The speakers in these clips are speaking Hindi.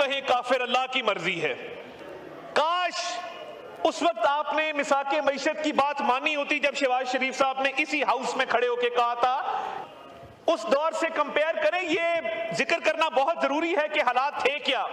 कहें काफिर अल्लाह की मर्जी है। काश उस वक्त आपने मिसाके मईशत की बात मानी होती जब शहबाज शरीफ साहब ने इसी हाउस में खड़े होकर कहा था। उस दौर से कंपेयर करें, ये जिक्र करना बहुत जरूरी है कि हालात थे क्या।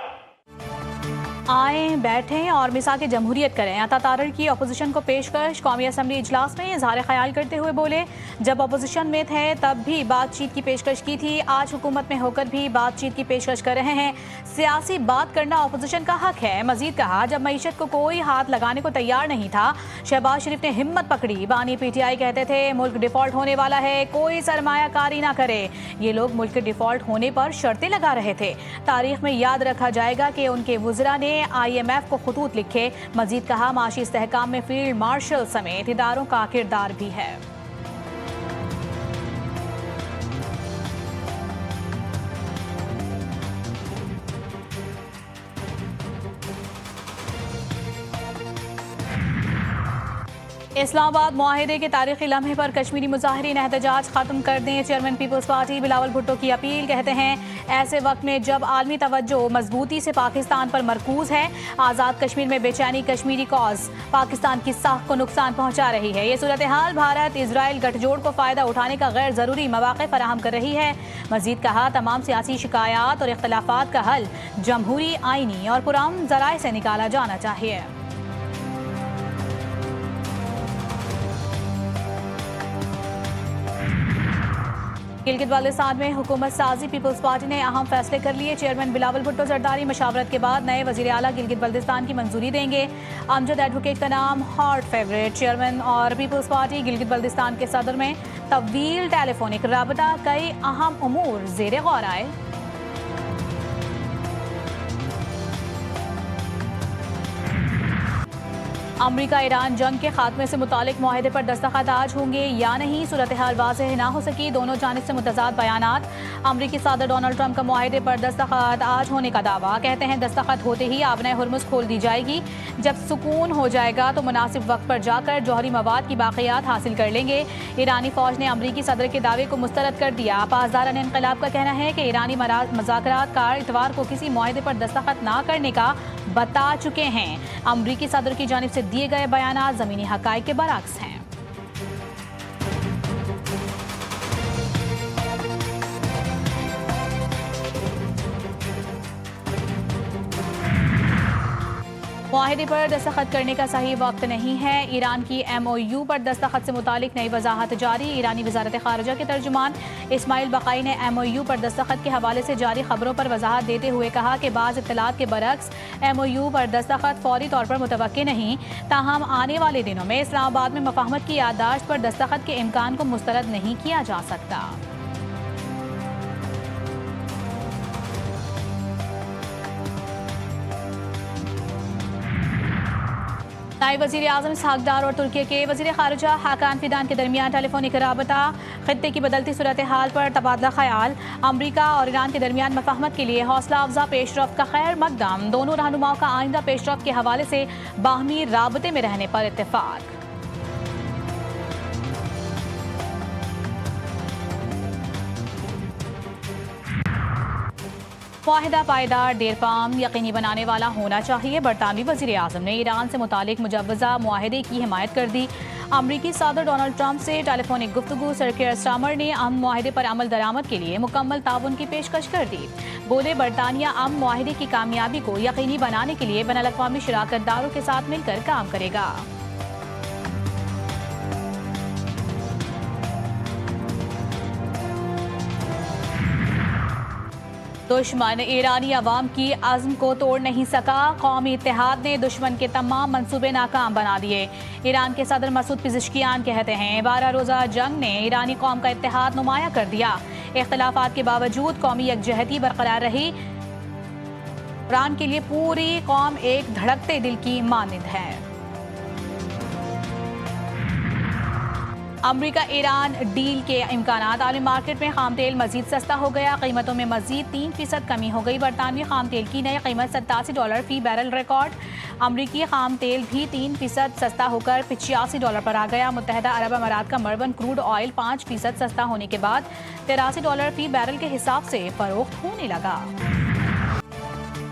आएँ बैठें और मिसाके जमहूरियत करें। अता तारड़ की अपोजिशन को पेशकश कौमी असम्बली इजलास में इजहार ख्याल करते हुए बोले, जब अपोजिशन में थे तब भी बातचीत की पेशकश की थी, आज हुकूमत में होकर भी बातचीत की पेशकश कर रहे हैं। सियासी बात करना अपोजिशन का हक है। मजीद कहा, जब मईशत को कोई हाथ लगाने को तैयार नहीं था, शहबाज शरीफ ने हिम्मत पकड़ी। बानी PTI कहते थे मुल्क डिफॉल्ट होने वाला है, कोई सरमायाकारी ना करे। ये लोग मुल्क के डिफॉल्ट होने पर शर्तें लगा रहे थे। तारीख में याद रखा जाएगा कि उनके वुज़रा ने IMF को खतूत लिखे। मजीद कहा, माशी इस्तेहकाम में फील्ड मार्शल समेत इदारों का किरदार भी है। इस्लामाबाद मुआहिदे के तारीखी लम्हे पर कश्मीरी मुजाहिरीन एहतजाज खत्म कर दें, chairman peoples party Bilawal Bhutto की अपील। कहते हैं ऐसे वक्त में जब आलमी तवज्जो मजबूती से पाकिस्तान पर मरकूज है, आज़ाद कश्मीर में बेचैनी कश्मीरी कॉज पाकिस्तान की साख को नुकसान पहुंचा रही है। ये सूरत हाल भारत इजराइल गठजोड़ को फ़ायदा उठाने का गैर ज़रूरी मौक़े फराहम कर रही है। मजीद कहा, तमाम सियासी शिकायत और इख्तलाफात का हल जमहूरी, आइनी और पुरअमन ज़राए से निकाला जाना चाहिए। गिलगित बाल्टिस्तान में हुकूमत साजी पीपल्स पार्टी ने अहम फैसले कर लिए। चेयरमैन बिलावल भुट्टो जरदारी मशावरत के बाद नए वजीर आला गिलगित बाल्टिस्तान की मंजूरी देंगे। अमजद एडवोकेट का नाम हॉट फेवरेट। चेयरमैन और पीपल्स पार्टी गिलगित बाल्टिस्तान के सदर में तवील टेलीफोनिक राबता, कई अहम उमूर ज़ेरे गौर आए। अमरीका ईरान जंग के खात्मे से मुतालिक मुआहदे पर दस्तखत आज होंगे या नहीं, सूरत हाल वाज़ेह ना हो सकी। दोनों जानिब से मुतज़ाद बयानात। अमरीकी सदर डोनाल्ड ट्रंप का मुआहदे पर दस्तखत आज होने का दावा। कहते हैं दस्तखत होते ही आबनाए हुर्मुज़ खोल दी जाएगी। जब सुकून हो जाएगा तो मुनासिब वक्त पर जाकर जौहरी मवाद की बाक़ियात हासिल कर लेंगे। ईरानी फ़ौज ने अमरीकी सदर के दावे को मुस्तरद कर दिया। पासदारान इनक़लाब का कहना है कि ईरानी मज़ाकरातकार इतवार को किसी मुआहदे पर दस्तखत ना करने का बता चुके हैं। अमरीकी सदर की जानिब से दिए गए बयान ज़मीनी हक़ाइक़ के बरअक्स हैं। मुआहदे पर दस्तखत करने का सही वक्त नहीं है। ईरान की MOU पर दस्तखत से मुतालिक नई वजाहत जारी। ईरानी वजारत खारजा के तर्जुमान इस्माइल बकाई ने MOU पर दस्तखत के हवाले से जारी खबरों पर वजाहत देते हुए कहा कि बाज़ इत्तलात के बरअक्स MOU पर दस्तखत फौरी तौर पर मुतवक्की नहीं, ताहम आने वाले दिनों में इस्लामाबाद में मफाहमत की याददाश्त पर दस्तखत के इम्कान को मुस्तरद नहीं किया जा सकता। नायब वज़ीर आज़म इसहाक़ डार और तुर्की के वज़ीर ख़ारिजा हाकान फिदान के दरमियान टेलीफोनिक राबता। ख़ित्ते की बदलती सूरत हाल पर तबादला ख्याल। अमरीका और ईरान के दरमियान मफाहमत के लिए हौसला अफजा पेशरफ्त का खैर मकदम। दोनों रहनुमाओं का आइंदा पेशरफ्त के हवाले से बाहमी राबते में रहने पर इत्तेफाक। मुआहिदा पायदार, देरपाम, यकीनी बनाने वाला होना चाहिए। बरतानवी वज़ीर आज़म ने ईरान से मुतालिक मुजव्वज़ा मुआहिदे की हिमायत कर दी। अमरीकी सदर डोनाल्ड ट्रंप से टेलीफोनिक गुफ्तगू। सर कियर स्टार्मर ने अमन मुआहिदे पर अमल दरामद के लिए मुकम्मल ताउन की पेशकश कर दी। बोले, बरतानिया अमन मुआहिदे की कामयाबी को यकीनी बनाने के लिए बैनुल-अक़वामी शराकतदारों के साथ मिलकर काम करेगा। दुश्मन ईरानी अवाम की अज़्म को तोड़ नहीं सका। कौमी इत्तेहाद ने दुश्मन के तमाम मंसूबे नाकाम बना दिए। ईरान के सदर मसूद पिज़ेश्कियान कहते हैं 12 रोज़ा जंग ने ईरानी कौम का इत्तेहाद नुमाया कर दिया। इख्तिलाफात के बावजूद कौमी यकजहती बरकरार रही। ईरान के लिए पूरी कौम एक धड़कते दिल की मानद है। अमरीका ईरान डील के इम्कानात। आलमी मार्केट में खाम तेल मजीद सस्ता हो गया। कीमतों में मजीद 3% कमी हो गई। बरतानवी खाम तेल की नई कीमत $87 फी बैरल रिकॉर्ड। अमरीकी खाम तेल भी 3% सस्ता होकर $85 पर आ गया। मुत्तहदा अरब अमारात का मरवन क्रूड ऑयल 5% सस्ता होने के बाद $83 फी बैरल के हिसाब से फरोख्त होने लगा।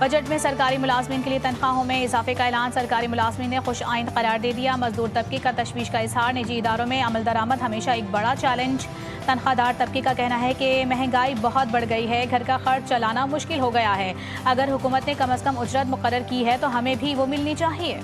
बजट में सरकारी मुलाजमीन के लिए तनख्वाहों में इजाफे का ऐलान। सरकारी मुलाजमीन ने खुश आइंद करार दे दिया। मजदूर तबके का तशवीश का इजहार। निजी इदारों में अमल दरामद हमेशा एक बड़ा चैलेंज। तनख्वाहदार तबके का कहना है कि महंगाई बहुत बढ़ गई है, घर का खर्च चलाना मुश्किल हो गया है। अगर हुकूमत ने कम अज़ कम उजरत मुकर्रर की है तो हमें भी वो मिलनी चाहिए।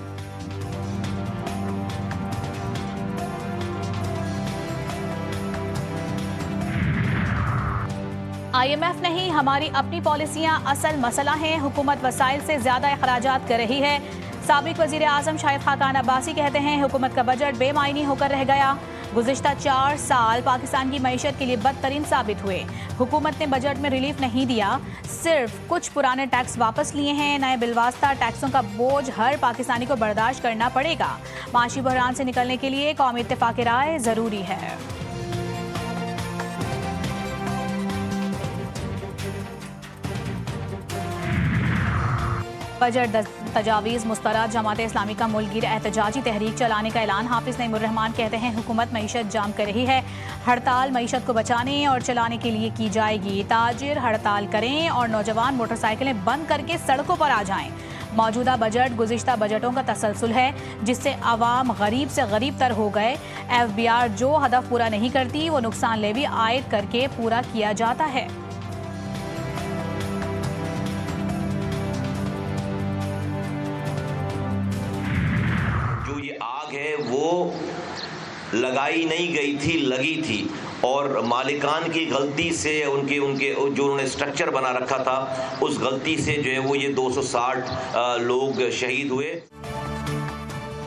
IMF नहीं, हमारी अपनी पॉलिसियां असल मसला हैं। हुकूमत वसाइल से ज्यादा अखराजात कर रही है। साबिक वजीर आजम शाहिद खाकान अब्बासी कहते हैं हुकूमत का बजट बेमायनी होकर रह गया। गुज़िश्ता 4 साल पाकिस्तान की मईशत के लिए बदतरीन साबित हुए। हुकूमत ने बजट में रिलीफ नहीं दिया, सिर्फ कुछ पुराने टैक्स वापस लिए हैं। नए बिलवास्ता टैक्सों का बोझ हर पाकिस्तानी को बर्दाश्त करना पड़ेगा। माशी बहरान से निकलने के लिए कौमी इत्तेफाक राय जरूरी है। बजट तजावीज़ मुस्तरद। जमात इस्लामी का मुल्कगीर एहतजाजी तहरीक चलाने का ऐलान। हाफिज नईमुर रहमान कहते हैं हुकूमत मईशत जाम कर रही है। हड़ताल मईशत को बचाने और चलाने के लिए की जाएगी। ताजिर हड़ताल करें और नौजवान मोटरसाइकिलें बंद करके सड़कों पर आ जाएं। मौजूदा बजट गुज़िश्ता बजटों का तसलसल है, जिससे आवाम गरीब से गरीब तर हो गए। FBR जो हदफ पूरा नहीं करती वो नुकसान लेवी आयद करके पूरा किया जाता है। है वो लगाई नहीं गई थी, लगी थी, और मालिकान की गलती से उनके जो उन्होंने स्ट्रक्चर बना रखा था उस गलती से जो है वो ये 260 लोग शहीद हुए।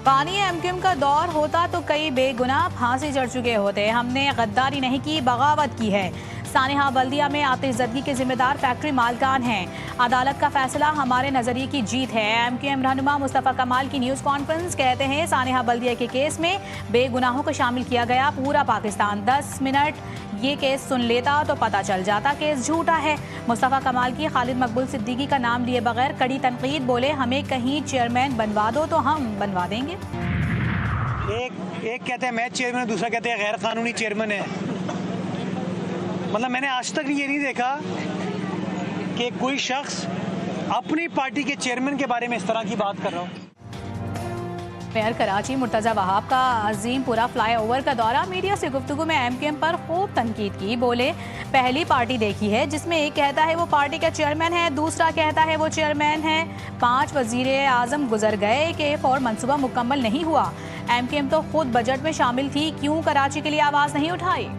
पानी MQM का दौर होता तो कई बेगुनाह फांसी चढ़ चुके होते। हमने गद्दारी नहीं की, बगावत की है। सानेहा बल्दिया में आतिशज़दगी के जिम्मेदार फैक्ट्री मालकान हैं। अदालत का फैसला हमारे नजरिए की जीत है। MQM रहनुमा मुस्तफ़ा कमाल की न्यूज़ कॉन्फ्रेंस। कहते हैं सानेहा बल्दिया के केस में बेगुनाहों को शामिल किया गया। पूरा पाकिस्तान 10 मिनट ये केस सुन लेता तो पता चल जाता केस झूठा है। मुस्तफ़ा कमाल की खालिद मकबूल सिद्दीकी का नाम लिए बगैर कड़ी तनकीद। बोले हमें कहीं चेयरमैन बनवा दो तो हम बनवा देंगे। एक कहते हैं मैं चेयरमैन, दूसरा कहते हैं गैर कानूनी चेयरमैन है। मतलब मैंने आज तक ये नहीं देखा कि कोई शख्स अपनी पार्टी के चेयरमैन के बारे में इस तरह की बात कर रहा हो। मेयर कराची मुर्तज़ा वहाब का अजीम पूरा फ्लाईओवर का दौरा। मीडिया से गुफ्तगू में MQM पर खूब तनकीद की। बोले पहली पार्टी देखी है जिसमें एक कहता है वो पार्टी का चेयरमैन है, दूसरा कहता है वो चेयरमैन है। 5 वजीर आजम गुजर गए कि और मंसूबा मुकम्मल नहीं हुआ। MQM तो खुद बजट में शामिल थी, क्यों कराची के लिए आवाज़ नहीं उठाई?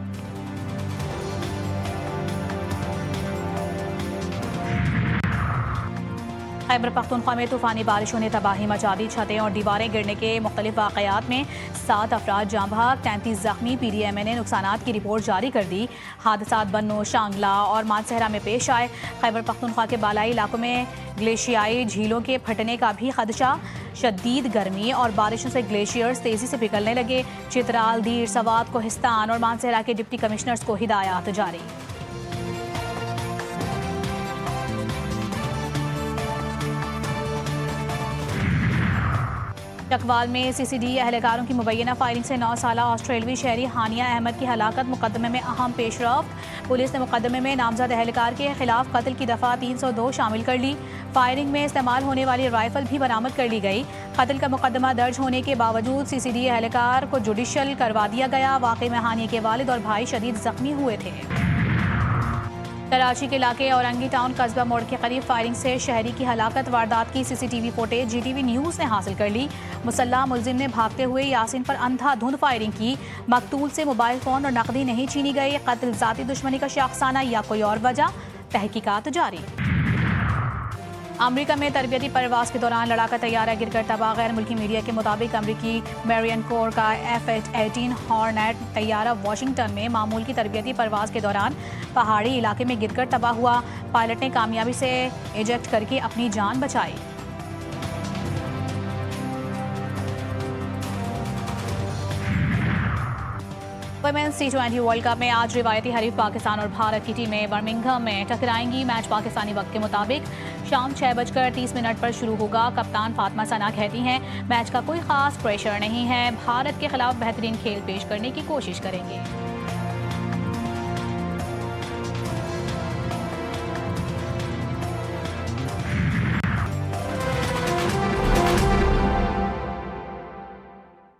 खैबर पख्तूनख्वा में तूफानी बारिशों ने तबाही मचा दी। छतें और दीवारें गिरने के मुख्तलिफ वाक़यात में 7 अफराद जाँ बहक, 33 जख्मी। PDMA ने नुकसानात की रिपोर्ट जारी कर दी। हादसात बन्नो, शांगला और मानसहरा में पेश आए। खैबर पख्तूनख्वा के बालाई इलाकों में ग्लेशियाई झीलों के फटने का भी खदशा। शदीद गर्मी और बारिशों से ग्लेशियर्स तेज़ी से पिघलने लगे। चित्राल, दीर, सवात, कोहिस्तान और मानसहरा के डिप्टी कमिश्नर्स को हिदायत जारी। चकवाल में CCD एहलकारों की मुबैना फायरिंग से 9 साला ऑस्ट्रेलवी शहरी हानिया अहमद की हलाकत। मुकदमे में अहम पेशरफ्त। पुलिस ने मुकदमे में नामजद एहलकार के खिलाफ कत्ल की दफ़ा 302 शामिल कर ली। फायरिंग में इस्तेमाल होने वाली राइफल भी बरामद कर ली गई। कत्ल का मुकदमा दर्ज होने के बावजूद CCD एहलकार को जुडिशल करवा दिया गया। वाक़े में हानिया के वालिद और भाई शदीद जख्मी हुए थे। कराची के इलाके औरंगी टाउन कस्बा मोड़ के करीब फायरिंग से शहरी की हलाकत। वारदात की CCTV फुटेज GTV न्यूज़ ने हासिल कर ली। मुसल्ला मुलजिम ने भागते हुए यासीन पर अंधाधुंध फायरिंग की। मकतूल से मोबाइल फ़ोन और नकदी नहीं छीनी गई। कत्ल ज़ाती दुश्मनी का शाखसाना या कोई और वजह, तहकीकात जारी। अमरीका में तरबियती परवाज के दौरान लड़ाका तैयारा गिरकर तबाह। गैर मुल्की मीडिया के मुताबिक अमरीकी मेरियन कोर का F-18 हॉर्नेट तैयारा वाशिंगटन में मामूल की तरबियती परवाज के दौरान पहाड़ी इलाके में गिरकर तबाह हुआ। पायलट ने कामयाबी से इजेक्ट करके अपनी जान बचाई। वुमेन्स T20 वर्ल्ड कप में आज रिवायती हरीफ पाकिस्तान और भारत की टीमें बर्मिंघम में टकराएंगी। मैच पाकिस्तानी वक्त के मुताबिक शाम 6:30 पर शुरू होगा। कप्तान फातिमा सना कहती हैं मैच का कोई खास प्रेशर नहीं है, भारत के खिलाफ बेहतरीन खेल पेश करने की कोशिश करेंगे।